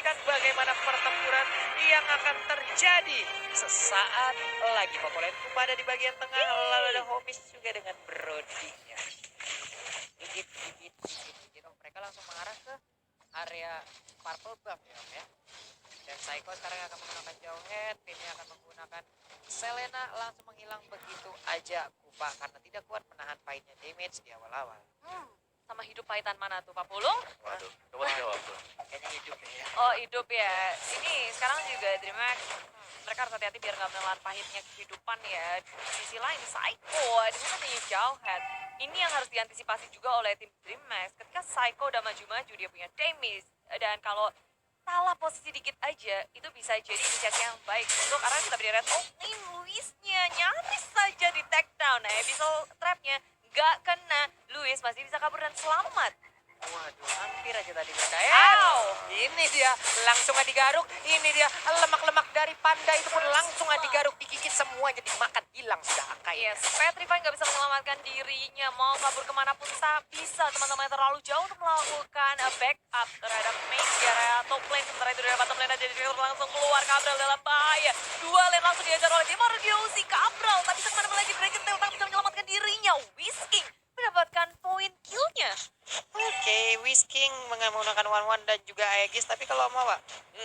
menantikan bagaimana pertempuran yang akan terjadi sesaat lagi. Popolenku pada di bagian tengah, lalu ada Homis juga dengan Brodinya. Gigit. Oh, mereka langsung mengarah ke area purple buff ya, Om ya. Dan Psycho sekarang akan menggunakan jauh head, Finnya akan menggunakan Selena langsung menghilang begitu aja Kupa karena tidak kuat menahan pahitnya damage di awal-awal. Sama hidup pahitan mana tuh, Pak Pulung? Waduh, coba dijawab tuh. Kayaknya hidup ya. Oh, hidup ya. Ini sekarang juga DreamHack, mereka harus hati-hati biar nggak menelan pahitnya kehidupan ya. Di sisi lain, Psycho dengan adanya jauh head. Ini yang harus diantisipasi juga oleh tim DreamHack. Ketika Psycho udah maju-maju, dia punya damage. Dan kalau salah posisi dikit aja, itu bisa jadi inisiasi yang baik untuk karena kita beri red opening. Luisnya nyaris saja di take down. Nah, Abyssal trapnya nggak kena. Luis masih bisa kabur dan selamat. Waduh, hampir aja tadi mereka. Ini dia langsung aja digaruk. Ini dia lemak-lemak dari panda itu pun langsung aja digaruk, digigit semuanya, dimakan, hilang sudah Akai. Yes, Petrify nggak bisa menyelamatkan dirinya. Mau kabur kemanapun tak bisa. Teman-teman terlalu jauh untuk melakukan backup terhadap main di area top lane. Sementara itu dari bottom lane aja langsung keluar. Cabral dalam bahaya. Dua lane langsung diajar oleh Dimar Diosi. Cabral tak bisa kemana-mana lagi. Dragon Tail tak bisa menyelamatkan dirinya. Whisking mendapatkan poin killnya. Oke, Whisking menggunakan One dan juga Aegis. Tapi kalau mau Pak,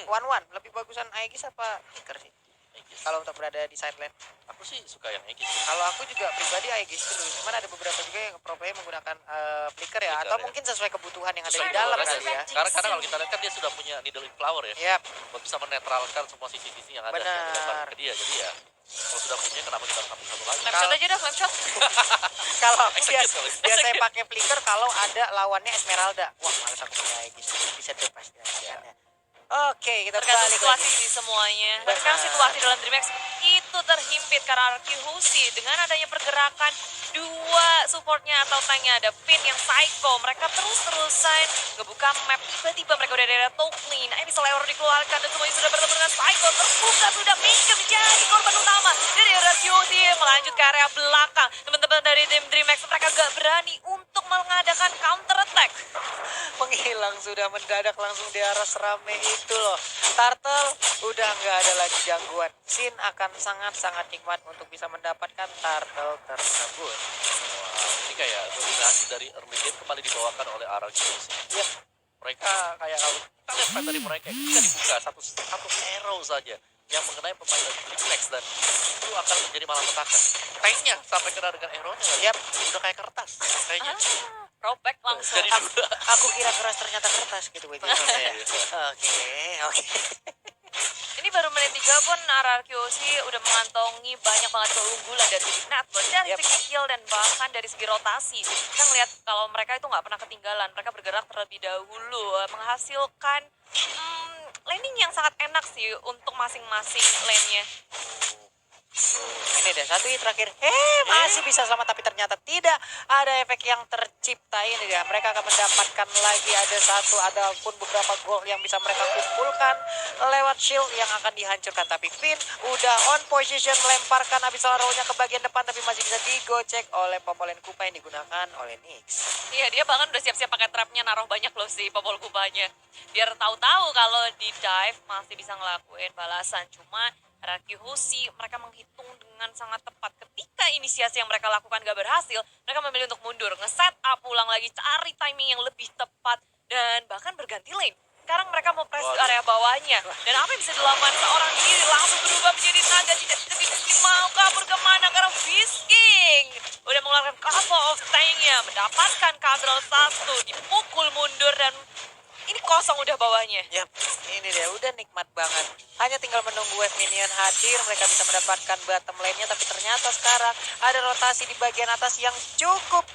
One lebih bagusan Aegis apa Flicker sih? Aegis. Kalau untuk berada di side lane. Aku sih suka yang Aegis. Kalau aku juga pribadi Aegis dulu. Cuman ada beberapa juga yang pro player menggunakan Flicker ya. Flicker Atau ya. mungkin sesuai kebutuhan yang ada Sesuai di dalam kebutuhan kali ya. Karena kadang kalau kita lihat kan dia sudah punya needle in flower ya. Yap, Buat bisa menetralkan semua sisi-sisi yang ada Benar. yang dilempar ke dia. Jadi ya, kalau sudah punya kenapa kita harus ambil satu lagi? Flame shot aja dah, flame shot. kalau aku Execute kali. biasanya pakai Flicker kalau ada lawannya Esmeralda. Wah, males aku punya Aegis. Bisa deh pasti. Oke, kita Tergantung balik situasi lagi. sih semuanya. Benar. Tapi sekarang situasi dalam DreamHack itu terhimpit karena Arkyhusi dengan adanya pergerakan dua supportnya atau tanknya ada Finn yang psycho. Mereka terus-terusan ngebuka map. Tiba-tiba mereka udah ada top lane. Nah, bisa Leor dikeluarkan dan semuanya sudah bertemu dengan psycho. Terbuka sudah Pinker menjadi korban utama dari Arkyhusi melanjut ke area belakang. Teman-teman dari tim DreamHack mereka gak berani untuk mengadakan counter attack. Menghilang sudah mendadak langsung di arah serame itu loh. Turtle udah nggak ada lagi gangguan. Sin akan sangat-sangat nikmat untuk bisa mendapatkan turtle tersebut. Wah, ini kayak dominasi dari early game kembali dibawakan oleh Aragos. Yep. Mereka kayak kalau kita lihat fight dari mereka bisa dibuka satu arrow saja yang mengenai pemain dari Flex dan itu akan menjadi malapetaka. Tanknya sampai kena dengan arrow-nya. Yap. Udah kayak kertas kayaknya. Throwback langsung. Jadi Aku kira keras ternyata kertas gitu. Oke. Ini baru menit 3 pun RRQC udah mengantongi banyak banget keunggulan dari segi network, dari Yep. segi kill dan bahkan dari segi rotasi. Kita ngeliat kalau mereka itu nggak pernah ketinggalan, mereka bergerak terlebih dahulu, menghasilkan laning yang sangat enak sih untuk masing-masing lane-nya. Ini deh satu hit terakhir. Masih bisa selamat tapi ternyata tidak ada efek yang tercipta. Ini dia. Mereka akan mendapatkan lagi ada satu ataupun beberapa gol yang bisa mereka kumpulkan lewat shield yang akan dihancurkan. Tapi Finn udah on position melemparkan Abyssal Arrow-nya ke bagian depan tapi masih bisa digocek oleh Popolen Kupa yang digunakan oleh Nyx. Iya, dia bahkan udah siap-siap pakai trapnya, naruh banyak loh si Popol Kubanya. Biar tahu-tahu kalau di dive masih bisa ngelakuin balasan. Cuma Arkyhusi mereka menghitung dengan sangat tepat. Ketika inisiasi yang mereka lakukan gak berhasil, mereka memilih untuk mundur, nge-set up ulang lagi, cari timing yang lebih tepat, dan bahkan berganti lane. Sekarang mereka mau press area bawahnya. Dan apa yang bisa dilakukan seorang diri langsung berubah menjadi naga, tidak mau kabur kemana karena Whisking udah mengeluarkan couple of tanknya, mendapatkan kabel satu, dipukul mundur dan ini kosong udah bawahnya. Yap, ini dia udah nikmat banget. Hanya tinggal menunggu wave minion hadir, mereka bisa mendapatkan bottom lane-nya. Tapi ternyata sekarang ada rotasi di bagian atas yang cukup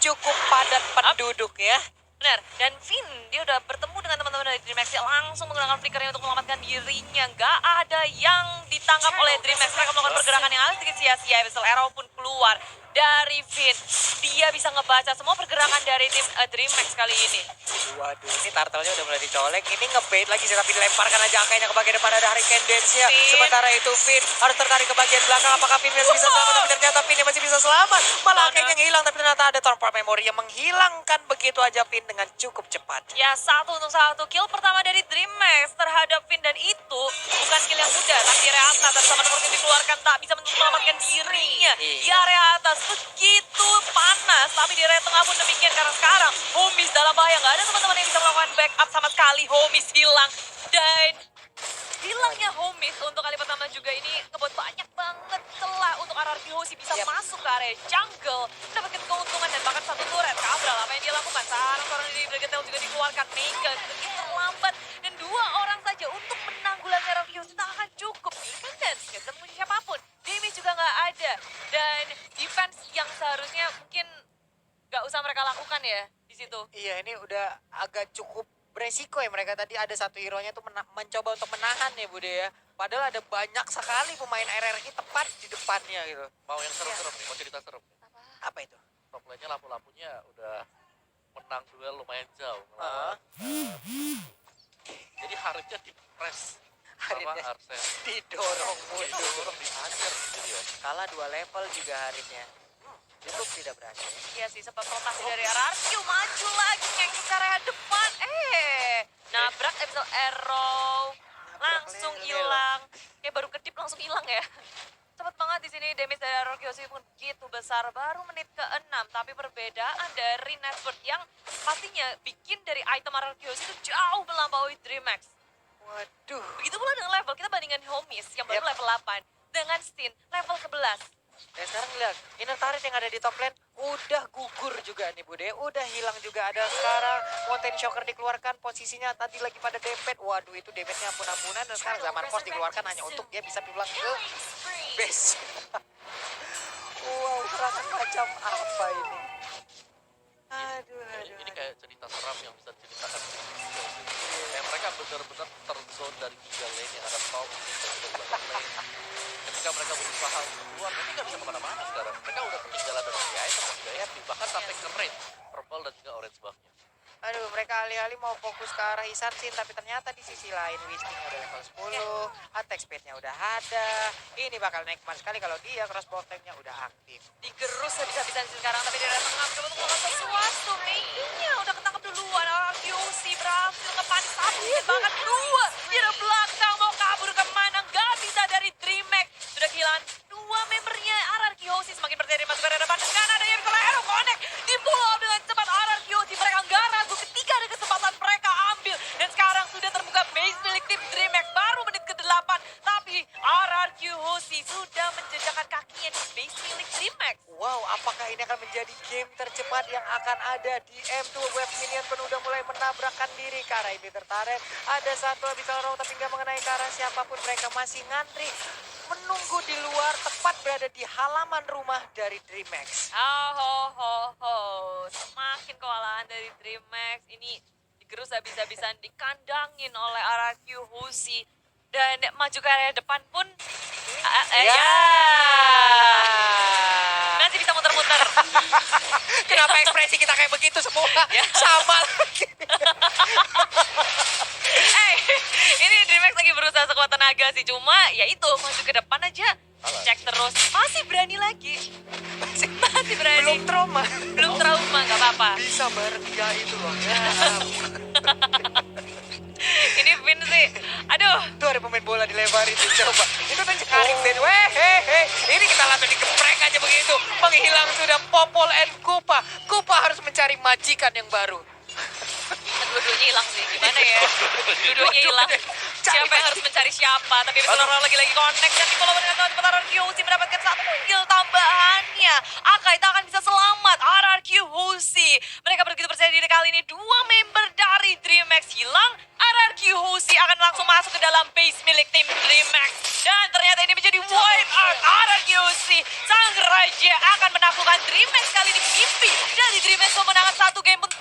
padat penduduk ya. Benar, dan Finn dia udah bertemu dengan teman-teman dari DreamHack, dia langsung menggunakan flickernya untuk menyelamatkan dirinya. Gak ada yang ditangkap oleh DreamHack, mereka melakukan pergerakan yang agak sedikit sia-sia. Abyssal Arrow pun keluar dari Finn. Dia bisa ngebaca semua pergerakan dari tim DreamHack kali ini. Waduh, ini turtle-nya udah mulai dicolek. Ini ngebait lagi sih, tapi dilemparkan aja angkanya ke bagian depan. Ada Hurricane Dance-nya. Finn. Sementara itu Finn harus tertarik ke bagian belakang. Apakah Finn masih bisa selamat? Tapi ternyata Finn masih bisa selamat. Malah angkanya yang hilang, tapi ternyata ada Torpor Memory yang menghilangkan begitu aja Finn dengan cukup cepat. Ya, 1 untuk 1 kill pertama dari Dream Max terhadap Finn, dan itu bukan kill yang mudah. Tapi di area atas ada sama nomor yang dikeluarkan tak bisa menyelamatkan dirinya. Di area atas begitu panas, tapi di area tengah pun demikian karena sekarang Homies dalam bahaya. Nggak ada teman-teman yang bisa melakukan backup sama sekali. Homies hilang, dan hilangnya Homies untuk kali pertama juga ini ngebuat banyak banget celah untuk RRQ Hoshi bisa masuk ke area jungle, mendapatkan keuntungan dan bahkan satu turret. Cabral apa yang dia lakukan? Sekarang seorang dari Bregetel juga dikeluarkan. Mega begitu terlambat, dan 2 orang saja untuk menanggulangi RRQ Hoshi tak akan cukup. Kan Dance nggak bisa mengunci siapapun, damage juga nggak ada, dan defense yang seharusnya mungkin nggak usah mereka lakukan ya di situ. Iya, ini udah agak cukup beresiko ya. Mereka tadi ada satu hero-nya tuh mencoba untuk menahan ya Bude ya. Padahal ada banyak sekali pemain RRQ tepat di depannya gitu. Mau yang serem-serem nih, mau cerita serem. Apa itu? Top lane-nya lampu-lampunya udah menang duel lumayan jauh. Jadi Haritnya di-press sama Haritnya Arsen. didorong Dia mundur. orang dihajar gitu ya. Kalah 2 level juga Haritnya. YouTube tidak berhasil. Iya sih, sempat rotasi dari RRQ, maju lagi yang ke area depan. Nabrak episode arrow, langsung lele. hilang. Kayak baru kedip langsung hilang ya. Cepet banget di sini damage dari RRQ sih pun begitu besar. Baru menit ke-6, tapi perbedaan dari network yang pastinya bikin dari item RRQ itu jauh melampaui Dream Max. Waduh. Begitu pula dengan level, kita bandingkan Homies yang baru level 8 dengan Stin level ke-11. Dan sekarang lihat, inner turret yang ada di top lane udah gugur juga nih Bude. Udah hilang juga. Ada sekarang Mountain Shocker dikeluarkan, posisinya tadi lagi pada dempet. Waduh, itu damage-nya ampun-ampunan. Dan sekarang Zaman Force dikeluarkan hanya untuk dia bisa pulang ke base. Wow, serangan macam apa ini? Aduh. Ini kayak cerita seram yang bisa diceritakan di video. Kayak mereka benar-benar terzone dari 3 lane yang ada top, dan juga belakang lane. Ketika mereka berusaha untuk keluar, mereka nggak bisa kemana-mana sekarang. Mereka udah ketinggalan dari si item dan juga happy, bahkan sampai ke red, purple dan juga orange buff-nya. Aduh, mereka alih-alih mau fokus ke arah Isansin, tapi ternyata di sisi lain Wisting udah level 10, attack speed-nya udah ada. Ini bakal nikmat sekali kalau dia crossbow tank-nya udah aktif. Digerus habis-habisan sekarang, tapi dari tengah coba untuk melakukan sesuatu. Meinya udah ketangkap duluan. Orang QC berhasil ngepanik satu, bahkan 2 di belakang mau kabur kemana, nggak bisa dari Dream Max. Sudah kehilangan 2 membernya. RRQ Hoshi semakin berdiri masuk ke area depan dengan adanya Nicola Hero connect di pull up dengan cepat. RRQ Hoshi mereka nggak ragu ketika ada kesempatan mereka ambil, dan sekarang sudah terbuka base milik tim Dream Max baru menit ke-8, tapi RRQ Hoshi sudah menjejakkan kakinya di base milik Dream Max. Wow, apakah ini akan menjadi game tercepat yang akan ada di M2? Web Minion pun udah mulai menabrakkan diri ke arah ini tertarik. Ada satu Abyssal Row tapi nggak mengenai ke arah siapapun. Mereka masih ngantri menunggu di luar, tepat berada di halaman rumah dari Dream Max. Semakin kewalahan dari Dream Max ini digerus habis-habisan, dikandangin oleh RRQ Hoshi, dan maju ke area depan pun masih bisa muter-muter. Kenapa ekspresi kita kayak begitu semua? Sama lagi. Ini Dream Max lagi berusaha sekuat tenaga sih, cuma ya itu maju ke depan aja. Cek terus, masih berani lagi. Masih berani. Belum trauma. Belum trauma, nggak apa-apa. Bisa bareng dia itu loh. Ya. Ini Vin sih, aduh. Tuh ada pemain bola dilebarin tuh, coba. Itu tuh cekaring Ben. Ini kita langsung dikeprek aja begitu. Menghilang sudah Popol and Kupa. Kupa harus mencari majikan yang baru. Dua-duanya hilang sih, gimana ya? Dua-duanya hilang. Siapa yang harus mencari siapa? Tapi Episode lagi-lagi connect dan dikolaborasi dengan kawan Petaran Hoshi mendapatkan 1 kill tambahannya. Akai tak akan bisa selamat. RRQ Hoshi, mereka begitu percaya diri kali ini. 2 member dari Dream Max hilang. RRQ Hoshi akan langsung masuk ke dalam base milik tim Dream Max. Dan ternyata ini menjadi wipe out. RRQ Hoshi, sang raja akan menaklukkan Dream Max kali ini. Mimpi dari Dream Max memenangkan 1 game pun